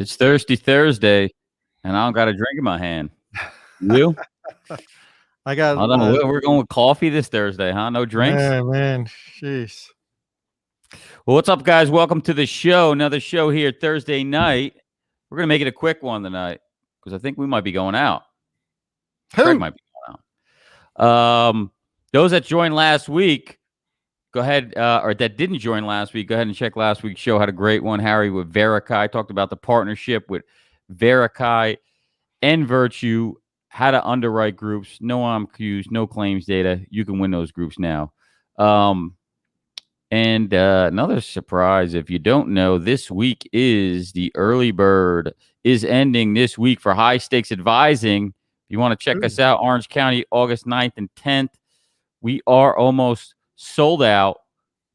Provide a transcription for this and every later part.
It's Thirsty Thursday, and I don't got a drink in my hand. You? I got. I don't know. We're going with coffee this Thursday, huh? No drinks? Man, jeez. Well, what's up, guys? Welcome to the show. Another show here Thursday night. We're going to make it a quick one tonight because I think we might be going out. Craig might be going out. Those that joined last week, go ahead, or that didn't join last week, go ahead and check last week's show. Had a great one, Harry, with Verikai. Talked about the partnership with Verikai and Virtue, how to underwrite groups, no MQs, no claims data. You can win those groups now. And another surprise, if you don't know, this week is the early bird is ending this week for high stakes advising. If you want to check us out, Orange County, August 9th and 10th. We are almost sold out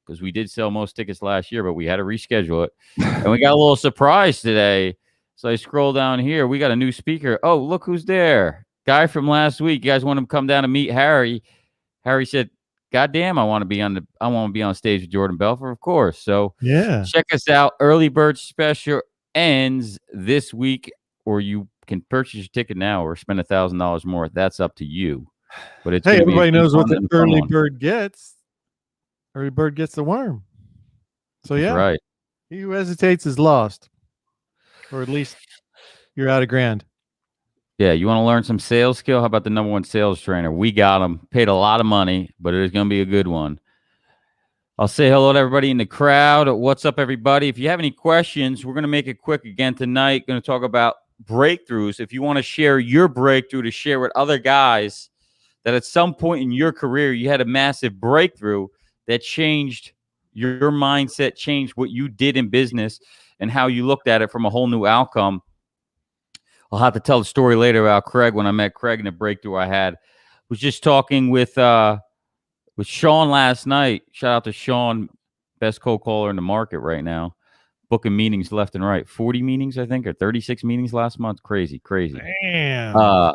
because we did sell most tickets last year, but we had to reschedule it. And we got a little surprise today. So I scroll down here. We got a new speaker. Oh, look who's there. Guy from last week. You guys want him to come down and meet Harry. Harry said, God damn, I want to be on stage with Jordan Belfort, of course. So yeah, check us out. Early bird special ends this week, or you can purchase your ticket now or spend $1,000 more. That's up to you. But it's everybody knows what the early bird gets. Early bird gets the worm. So yeah, right. He who hesitates is lost, or at least you're out of grand. Yeah, you want to learn some sales skill? How about the #1 sales trainer? We got him. Paid a lot of money, but it is going to be a good one. I'll say hello to everybody in the crowd. What's up, everybody? If you have any questions, we're going to make it quick again tonight. Going to talk about breakthroughs. If you want to share your breakthrough to share with other guys that at some point in your career you had a massive breakthrough that changed your mindset, changed what you did in business and how you looked at it from a whole new outcome. I'll have to tell the story later about Craig. When I met Craig and the breakthrough I had, was just talking with Sean last night. Shout out to Sean, best cold caller in the market right now, booking meetings left and right. 40 meetings, I think, or 36 meetings last month. Crazy. Damn.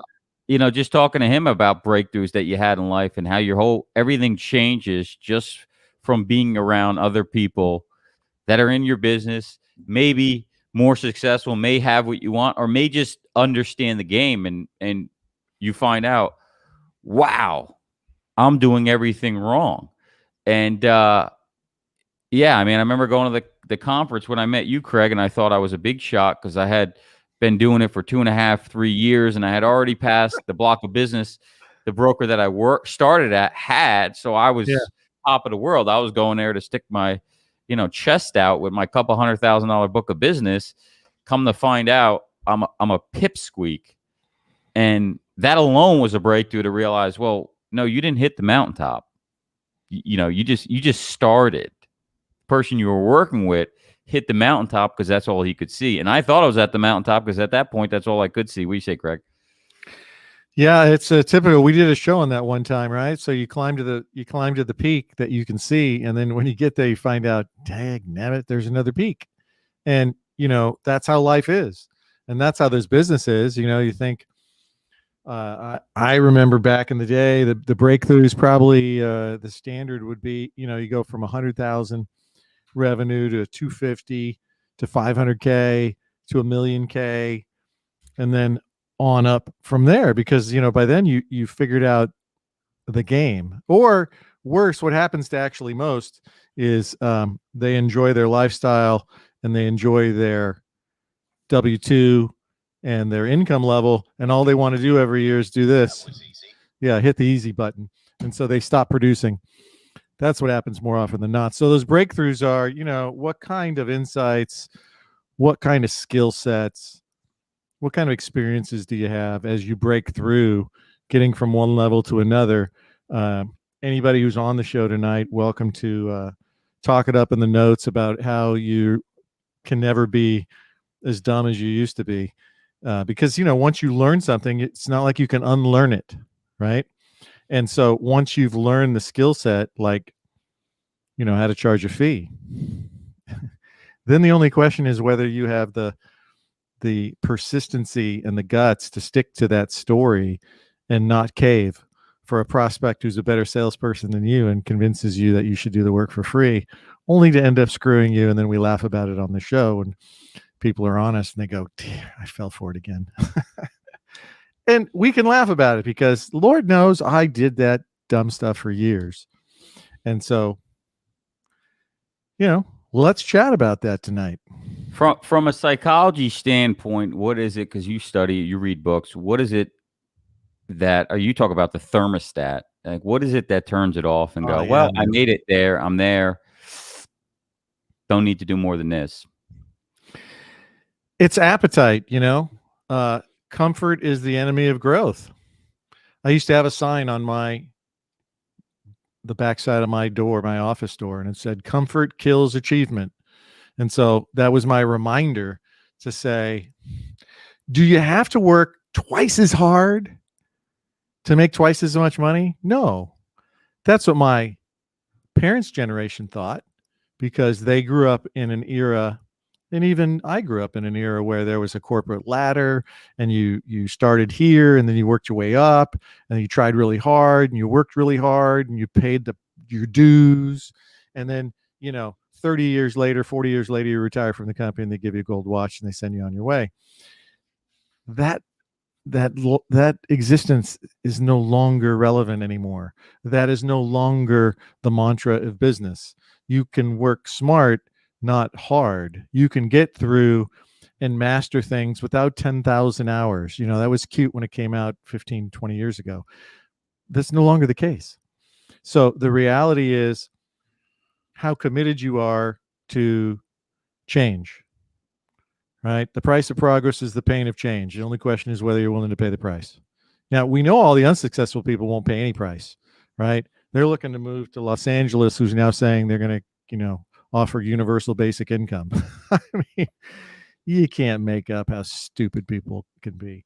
Just talking to him about breakthroughs that you had in life and how everything changes just from being around other people that are in your business, maybe more successful, may have what you want, or may just understand the game, and you find out, wow, I'm doing everything wrong. And I remember going to the conference when I met you, Craig, and I thought I was a big shot because I had been doing it for 2.5, 3 years, and I had already passed the block of business the broker that I started at had. So I was top of the world. I was going there to stick my chest out with my couple $100,000 book of business. Come to find out, I'm a pipsqueak, and that alone was a breakthrough to realize, well, no, you didn't hit the mountaintop. You just started. The person you were working with hit the mountaintop because that's all he could see, and I thought I was at the mountaintop because at that point that's all I could see. What do you say, Craig? Yeah, it's a typical. We did a show on that one time, right? So you climb to the peak that you can see, and then when you get there, you find out, dang nabbit, there's another peak, and that's how life is, and that's how this business is. You think. I remember back in the day, the breakthroughs probably the standard would be, you go from 100,000 revenue to 250 to 500K to $1 million K, and then on up from there, because by then you figured out the game. Or worse, what happens to actually most is they enjoy their lifestyle and they enjoy their W-2 and their income level, and all they want to do every year is do this. Hit the easy button, and so they stop producing. That's what happens more often than not. So those breakthroughs are, what kind of insights, what kind of skill sets, what kind of experiences do you have as you break through, getting from one level to another. Anybody who's on the show tonight, welcome to talk it up in the notes about how you can never be as dumb as you used to be. Because, once you learn something, it's not like you can unlearn it, right? And so once you've learned the skill set, like, how to charge a fee, then the only question is whether you have the persistency and the guts to stick to that story and not cave for a prospect who's a better salesperson than you and convinces you that you should do the work for free, only to end up screwing you. And then we laugh about it on the show. And people are honest and they go, I fell for it again. And we can laugh about it because Lord knows I did that dumb stuff for years. And so, let's chat about that tonight. From a psychology standpoint, what is it? Because you study, you read books. What is it that, or you talk about the thermostat? Like, what is it that turns it off and go, well, I made it there. I'm there. Don't need to do more than this. It's appetite, comfort is the enemy of growth. I used to have a sign on the backside of my door, my office door, and it said, comfort kills achievement. And so that was my reminder to say, do you have to work twice as hard to make twice as much money? No. That's what my parents' generation thought, because they grew up in an era, and even I grew up in an era where there was a corporate ladder, and you started here and then you worked your way up, and you tried really hard and you worked really hard and you paid your dues. And then, 30 years later, 40 years later, you retire from the company and they give you a gold watch and they send you on your way. That existence is no longer relevant anymore. That is no longer the mantra of business. You can work smart, not hard. You can get through and master things without 10,000 hours. That was cute when it came out 15, 20 years ago. That's no longer the case. So the reality is how committed you are to change, right? The price of progress is the pain of change. The only question is whether you're willing to pay the price. Now, we know all the unsuccessful people won't pay any price, right? They're looking to move to Los Angeles, who's now saying they're going to, offer universal basic income. I mean, you can't make up how stupid people can be.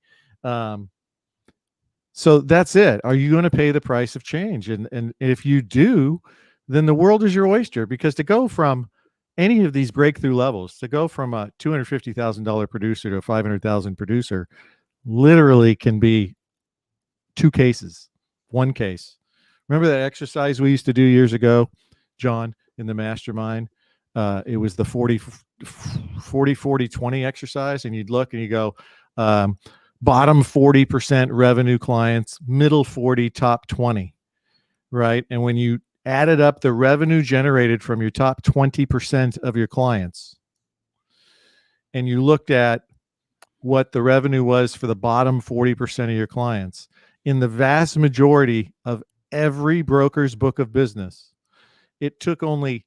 So that's it. Are you going to pay the price of change? And if you do, then the world is your oyster, because to go from any of these breakthrough levels, to go from a $250,000 producer to a $500,000 producer, literally can be two cases, one case. Remember that exercise we used to do years ago, John, in the mastermind? It was the 40-40-20 exercise. And you'd look and you go, bottom 40% revenue clients, middle 40, top 20, right? And when you added up the revenue generated from your top 20% of your clients, and you looked at what the revenue was for the bottom 40% of your clients, in the vast majority of every broker's book of business, it took only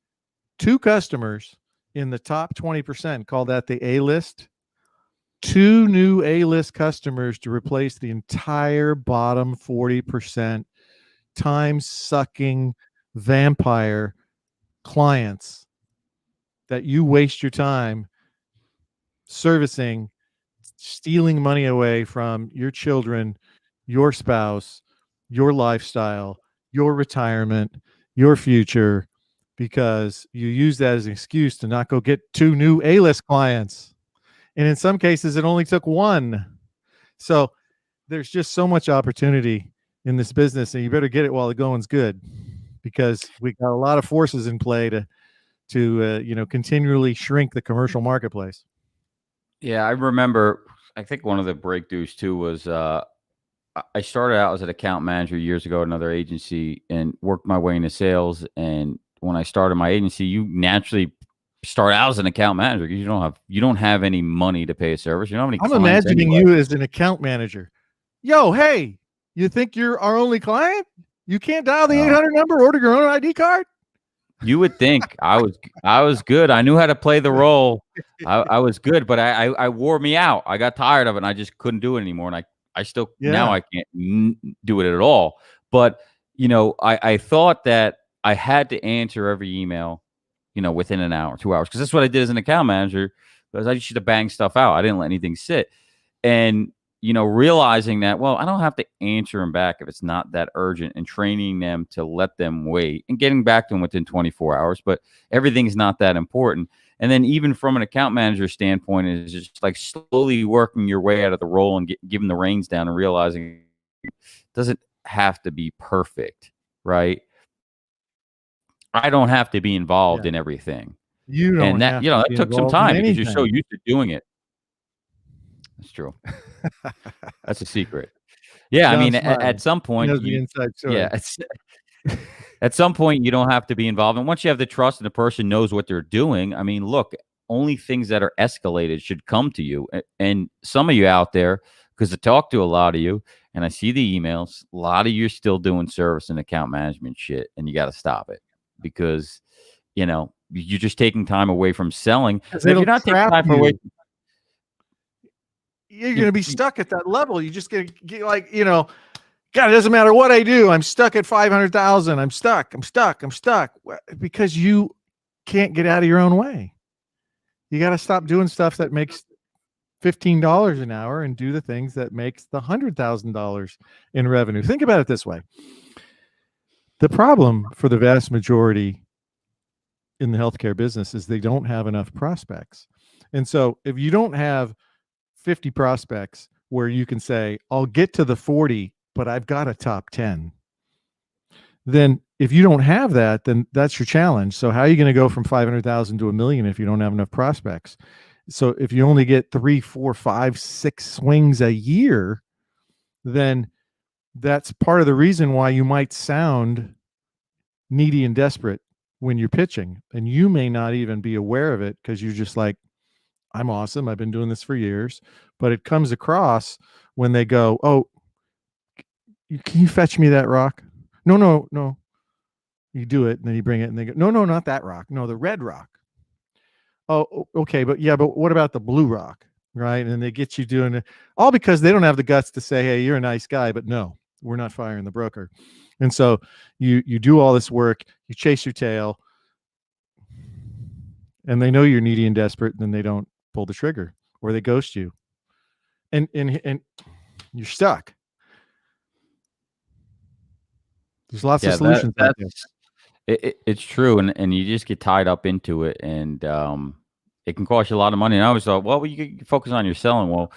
2 customers in the top 20%, call that the A-list, 2 new A-list customers to replace the entire bottom 40% time-sucking vampire clients that you waste your time servicing, stealing money away from your children, your spouse, your lifestyle, your retirement, your future, because you use that as an excuse to not go get 2 new A-list clients. And in some cases, it only took 1. So there's just so much opportunity in this business, and you better get it while the going's good, because we got a lot of forces in play to continually shrink the commercial marketplace. Yeah, I remember, I think one of the breakthroughs too was I started out as an account manager years ago at another agency and worked my way into sales. And when I started my agency, you naturally start out as an account manager because you don't have any money to pay a service. You don't have any. I'm imagining you as an account manager. Yo, hey, you think you're our only client? You can't dial the 800 number, order your own ID card? You would think I was good. I knew how to play the role. I was good, but I wore me out. I got tired of it and I just couldn't do it anymore. And I still, now I can't do it at all. But, I thought that I had to answer every email, within an hour, 2 hours. Cause that's what I did as an account manager, because I used to bang stuff out. I didn't let anything sit. And, realizing that, well, I don't have to answer them back if it's not that urgent, and training them to let them wait and getting back to them within 24 hours. But everything's not that important. And then even from an account manager standpoint, is just like slowly working your way out of the role and giving the reins down and realizing it doesn't have to be perfect, right? I don't have to be involved in everything. You don't and that, that took some time because you're so used to doing it. That's true. That's a secret. Yeah, I mean, John's smiling. at some He point, knows the inside yeah, story. at some point, you don't have to be involved. And once you have the trust and the person knows what they're doing, I mean, look, only things that are escalated should come to you. And some of you out there, because I talk to a lot of you and I see the emails, a lot of you are still doing service and account management shit, and you got to stop it because, you're just taking time away from selling. Because And if it'll you're not taking trap time for away, you. You're going you, to be stuck at that level. You just going to get like, God, it doesn't matter what I do. I'm stuck at 500,000. I'm stuck. Because you can't get out of your own way. You got to stop doing stuff that makes $15 an hour and do the things that makes the $100,000 in revenue. Think about it this way. The problem for the vast majority in the healthcare business is they don't have enough prospects. And so if you don't have 50 prospects where you can say, I'll get to the 40, but I've got a top 10. Then if you don't have that, then that's your challenge. So how are you going to go from 500,000 to $1 million if you don't have enough prospects? So if you only get 3, 4, 5, 6 swings a year, then that's part of the reason why you might sound needy and desperate when you're pitching. And you may not even be aware of it because you're just like, I'm awesome. I've been doing this for years. But it comes across when they go, oh, can you fetch me that rock? No. You do it, and then you bring it, and they go, no, not that rock. No, the red rock. Oh, okay. But what about the blue rock? Right. And they get you doing it all because they don't have the guts to say, hey, you're a nice guy, but no, we're not firing the broker. And so you do all this work, you chase your tail, and they know you're needy and desperate, and then they don't pull the trigger or they ghost you. And you're stuck. There's lots of solutions out there. It's true, and you just get tied up into it, and it can cost you a lot of money. And I always thought, well, you can focus on your selling. Well,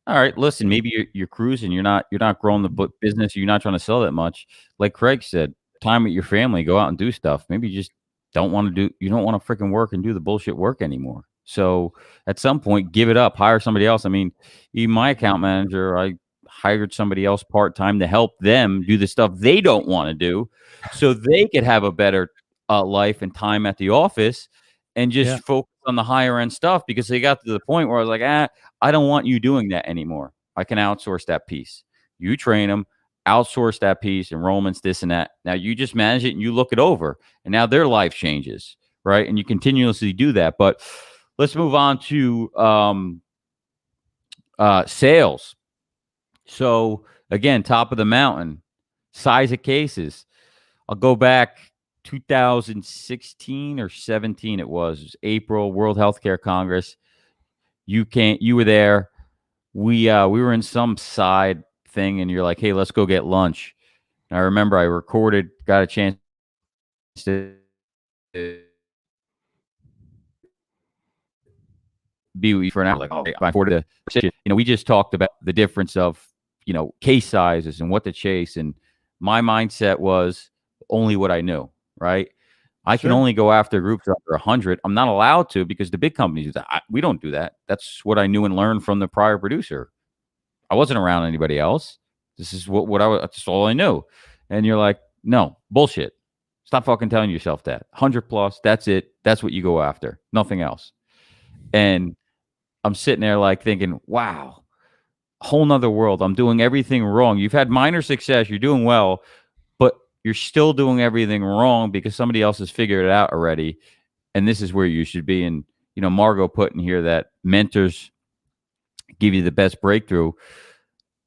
all right, listen, maybe you're cruising, you're not growing the business, you're not trying to sell that much. Like Craig said, time with your family, go out and do stuff. Maybe you just you don't want to freaking work and do the bullshit work anymore. So at some point, give it up, hire somebody else. I mean, even my account manager, I hired somebody else part-time to help them do the stuff they don't want to do so they could have a better life and time at the office and just focus on the higher end stuff, because they got to the point where I was like, I don't want you doing that anymore. I can outsource that piece. You train them, outsource that piece, enrollments, this and that. Now you just manage it and you look it over, and now their life changes, right? And you continuously do that. But let's move on to sales. So again, top of the mountain, size of cases. I'll go back 2016 or 17. It was April, World Healthcare Congress. You were there. We were in some side thing, and you're like, hey, let's go get lunch. And I remember I recorded, got a chance to be for an hour. Like, oh, I recorded we just talked about the difference of case sizes and what to chase, and my mindset was only what I knew, right? I can only go after groups under 100. I'm not allowed to, because the big companies do that. We don't do that. That's what I knew and learned from the prior producer. I wasn't around anybody else. This is that's all I knew. And you're like, no, bullshit. Stop fucking telling yourself that. 100 plus, that's it. That's what you go after. Nothing else. And I'm sitting there like thinking, wow, whole nother world. I'm doing everything wrong. You've had minor success. You're doing well, but you're still doing everything wrong because somebody else has figured it out already. And this is where you should be. And, Margot put in here that mentors give you the best breakthrough.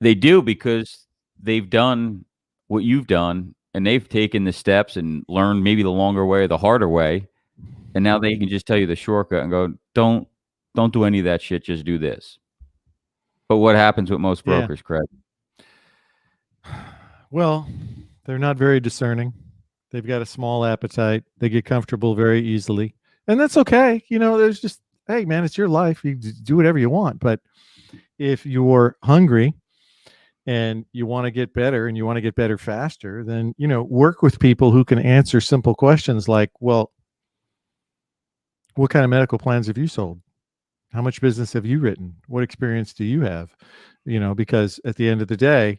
They do, because they've done what you've done, and they've taken the steps and learned maybe the longer way or the harder way. And now they can just tell you the shortcut and go, don't do any of that shit. Just do this. But what happens with most brokers, Craig? Well, they're not very discerning. They've got a small appetite. They get comfortable very easily. And that's okay. There's just, hey, man, it's your life. You do whatever you want. But if you're hungry and you want to get better and you want to get better faster, then, work with people who can answer simple questions like, well, what kind of medical plans have you sold? How much business have you written? What experience do you have? Because at the end of the day,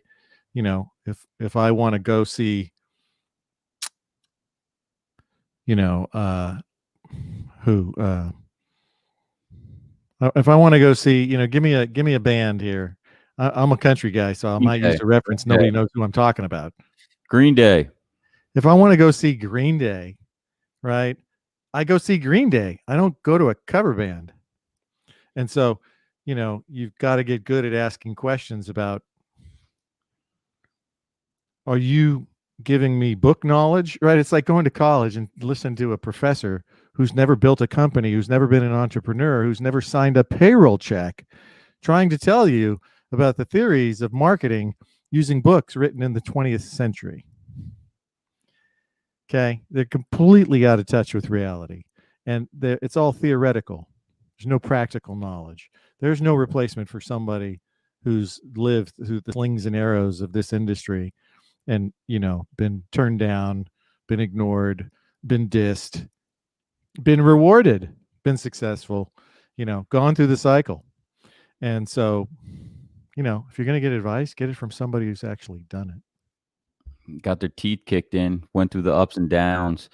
if I want to go see, who if I want to go see, give me a band here. I'm a country guy, so I Green might use Day. a reference. Okay. Nobody knows who I'm talking about. Green Day. If I want to go see Green Day, right, I go see Green Day. I don't go to a cover band. And so, you've got to get good at asking questions about, are you giving me book knowledge, right? It's like going to college and listen to a professor who's never built a company, who's never been an entrepreneur, who's never signed a payroll check, trying to tell you about the theories of marketing using books written in the 20th century. Okay. They're completely out of touch with reality, and it's all theoretical. There's no practical knowledge. There's no replacement for somebody who's lived through the slings and arrows of this industry and, been turned down, been ignored, been dissed, been rewarded, been successful, gone through the cycle. And so, if you're going to get advice, get it from somebody who's actually done it. Got their teeth kicked in, went through the ups and downs.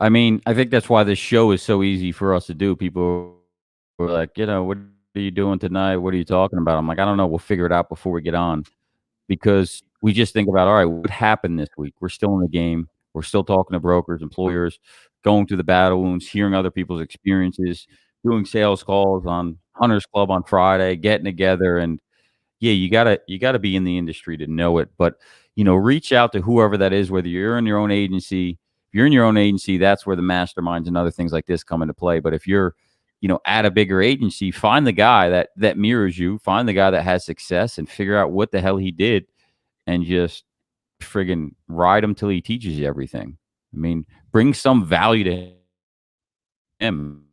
I mean, I think that's why this show is so easy for us to do. People were like, what are you doing tonight? What are you talking about? I'm like, I don't know. We'll figure it out before we get on, because we just think about, all right, what happened this week? We're still in the game. We're still talking to brokers, employers, going through the battle wounds, hearing other people's experiences, doing sales calls on Hunters Club on Friday, getting together. And yeah, you gotta be in the industry to know it. But reach out to whoever that is, whether you're in your own agency. If you're in your own agency, that's where the masterminds and other things like this come into play. But if you're, at a bigger agency, find the guy that mirrors you, find the guy that has success, and figure out what the hell he did, and just friggin' ride him till he teaches you everything. I mean, bring some value to him.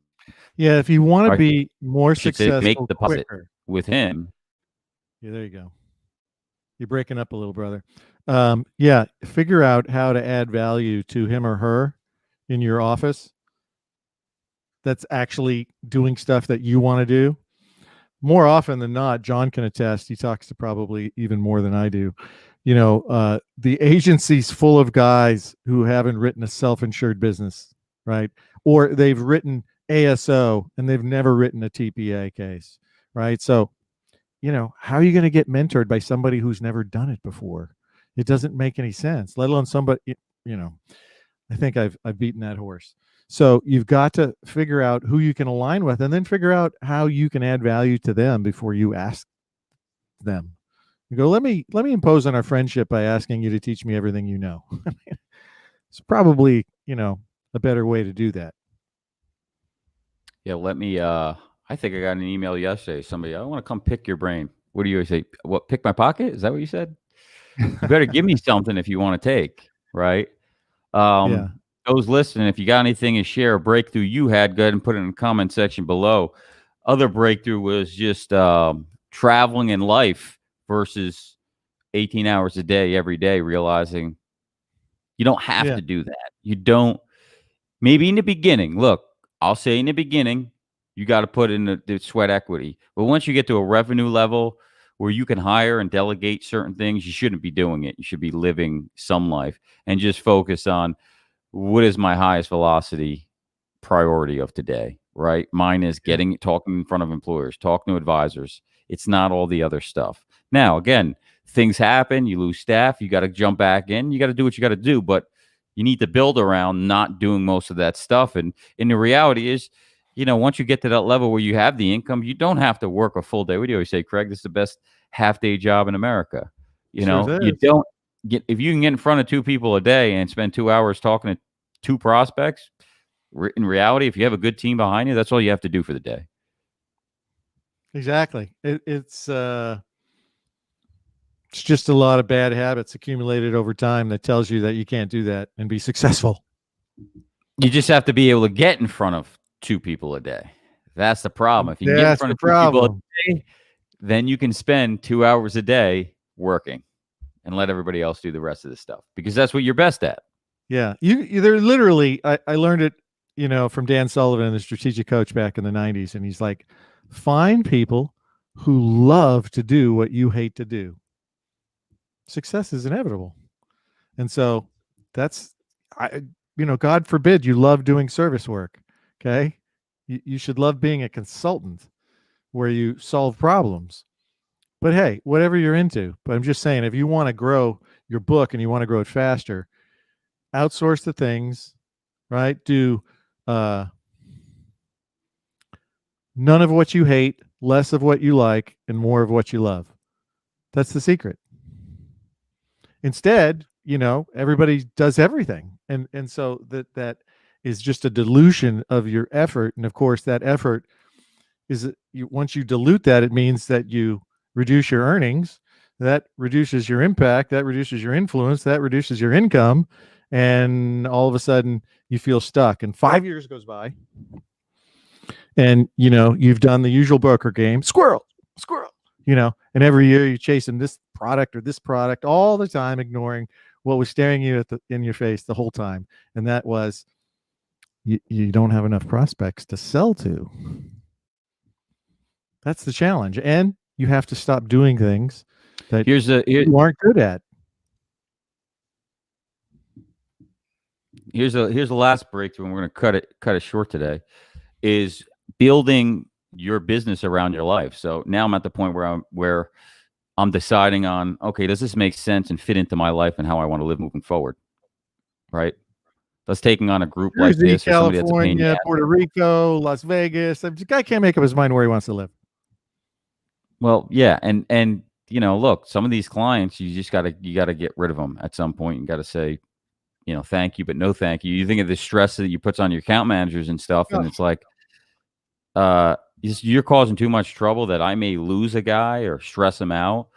Yeah, if you want to I be more should say, make successful deposit quicker. with him. Yeah, there you go. You're breaking up a little, brother. Yeah, figure out how to add value to him or her in your office that's actually doing stuff that you want to do. More often than not, John can attest, he talks to probably even more than I do. The agency's full of guys who haven't written a self-insured business, right? Or they've written ASO and they've never written a TPA case, right? So, how are you going to get mentored by somebody who's never done it before? It doesn't make any sense, let alone somebody, I think I've beaten that horse. So you've got to figure out who you can align with, and then figure out how you can add value to them before you ask them. You go, let me impose on our friendship by asking you to teach me everything you know. It's probably, a better way to do that. Yeah, let me I think I got an email yesterday. Somebody, I want to come pick your brain. What do you say? What, pick my pocket? Is that what you said? You better give me something if you want to take, right? Yeah. Those listening, if you got anything to share, a breakthrough you had, go ahead and put it in the comment section below. Other breakthrough was just traveling in life versus 18 hours a day, every day, realizing you don't have Yeah. to do that. You don't. Maybe in the beginning, look, I'll say in the beginning, you got to put in the sweat equity. But once you get to a revenue level where you can hire and delegate certain things, you shouldn't be doing it. You should be living some life and just focus on, what is my highest velocity priority of today, right? Mine is Yeah. talking in front of employers, talking to advisors. It's not all the other stuff. Now, again, things happen, you lose staff, you got to jump back in, you got to do what you got to do, but you need to build around not doing most of that stuff. And the reality is, once you get to that level where you have the income, you don't have to work a full day. What do you always say, Craig? This is the best half-day job in America. Sure You is. don't if you can get in front of 2 people a day and spend 2 hours talking to 2 prospects, in reality, if you have a good team behind you, that's all you have to do for the day. Exactly. It's just a lot of bad habits accumulated over time that tells you that you can't do that and be successful. You just have to be able to get in front of 2 people a day. That's the problem. If you can get in front of 2 people a day, then you can spend 2 hours a day working and let everybody else do the rest of the stuff, because that's what you're best at. Yeah. They're literally, I learned it, from Dan Sullivan, the strategic coach back in the 90s. And he's like, Find people who love to do what you hate to do. Success is inevitable. And so that's, God forbid you love doing service work. Okay. You should love being a consultant where you solve problems. But hey, whatever you're into. But I'm just saying, if you want to grow your book and you want to grow it faster, outsource the things, right? Do none of what you hate, less of what you like, and more of what you love. That's the secret. Instead, everybody does everything. And so that is just a dilution of your effort. And of course, that effort is once you dilute that, it means that you reduce your earnings, that reduces your impact, that reduces your influence, that reduces your income, and all of a sudden you feel stuck. And 5 years goes by, and you've done the usual broker game, squirrel, squirrel, and every year you're chasing this product or this product all the time, ignoring what was staring you in your face the whole time, and that was you don't have enough prospects to sell to. That's the challenge. And you have to stop doing things that you aren't good at. Here's the last breakthrough, and we're going to cut it short today, is building your business around your life. So now I'm at the point where I'm deciding on, okay, does this make sense and fit into my life and how I want to live moving forward? Right? That's taking on a group like this, or somebody that's a pain in the ass. Puerto Rico, Las Vegas. The guy can't make up his mind where he wants to live. Well, yeah, and look, some of these clients, you got to get rid of them at some point. You got to say, thank you, but no thank you. You think of the stress that you puts on your account managers and stuff, and it's like, you're causing too much trouble that I may lose a guy or stress him out.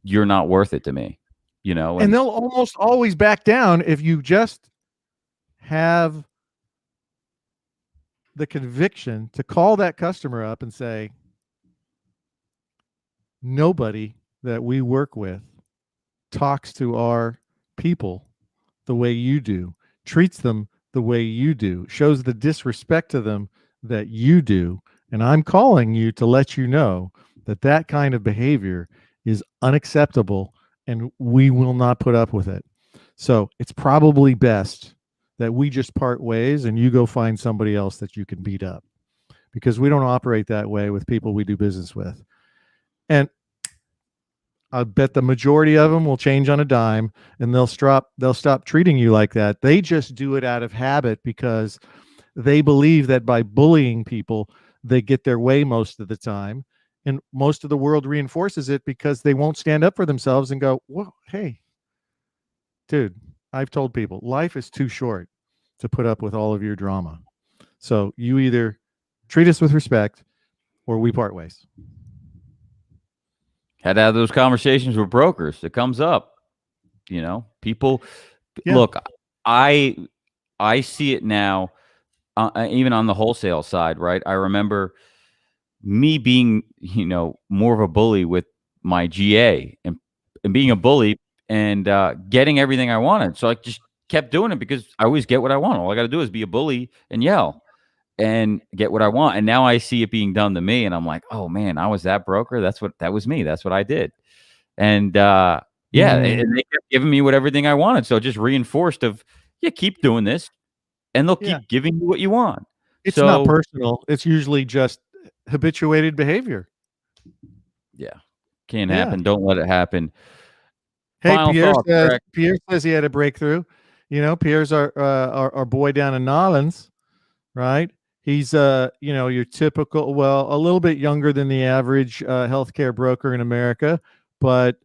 You're not worth it to me, And they'll almost always back down if you just have the conviction to call that customer up and say, nobody that we work with talks to our people the way you do, treats them the way you do, shows the disrespect to them that you do. And I'm calling you to let you know that kind of behavior is unacceptable and we will not put up with it. So it's probably best that we just part ways and you go find somebody else that you can beat up, because we don't operate that way with people we do business with. And I bet the majority of them will change on a dime and they'll stop treating you like that. They just do it out of habit because they believe that by bullying people, they get their way most of the time. And most of the world reinforces it because they won't stand up for themselves and go, well, hey, dude, I've told people life is too short to put up with all of your drama. So you either treat us with respect or we part ways. Had to have those conversations with brokers. It comes up, people. Yeah. Look, I see it now, even on the wholesale side, right? I remember me being, more of a bully with my GA and being a bully and getting everything I wanted. So I just kept doing it because I always get what I want. All I got to do is be a bully and yell and get what I want. And now I see it being done to me, and I'm like, oh man, I was that broker. That was me. That's what I did. And and they kept giving me everything I wanted. So it just reinforced keep doing this, and they'll keep giving you what you want. It's not personal. It's usually just habituated behavior. Yeah. Can't happen. Don't let it happen. Hey, Pierre says he had a breakthrough. Pierre's our boy down in Nolens, right? He's your typical, a little bit younger than the average healthcare broker in America, but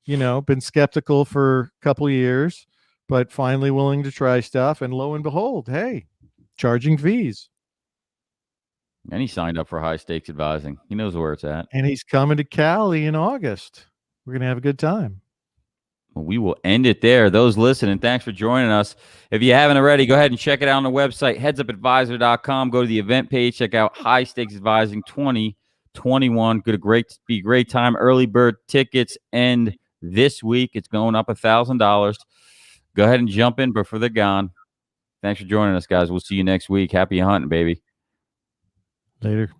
been skeptical for a couple of years, but finally willing to try stuff. And lo and behold, hey, charging fees. And he signed up for high stakes advising. He knows where it's at. And he's coming to Cali in August. We're going to have a good time. Well, we will end it there. Those listening, thanks for joining us. If you haven't already, go ahead and check it out on the website, headsupadvisor.com. Go to the event page, check out High Stakes Advising 2021. Be a great time. Early bird tickets end this week. It's going up $1,000. Go ahead and jump in before they're gone. Thanks for joining us, guys. We'll see you next week. Happy hunting, baby. Later.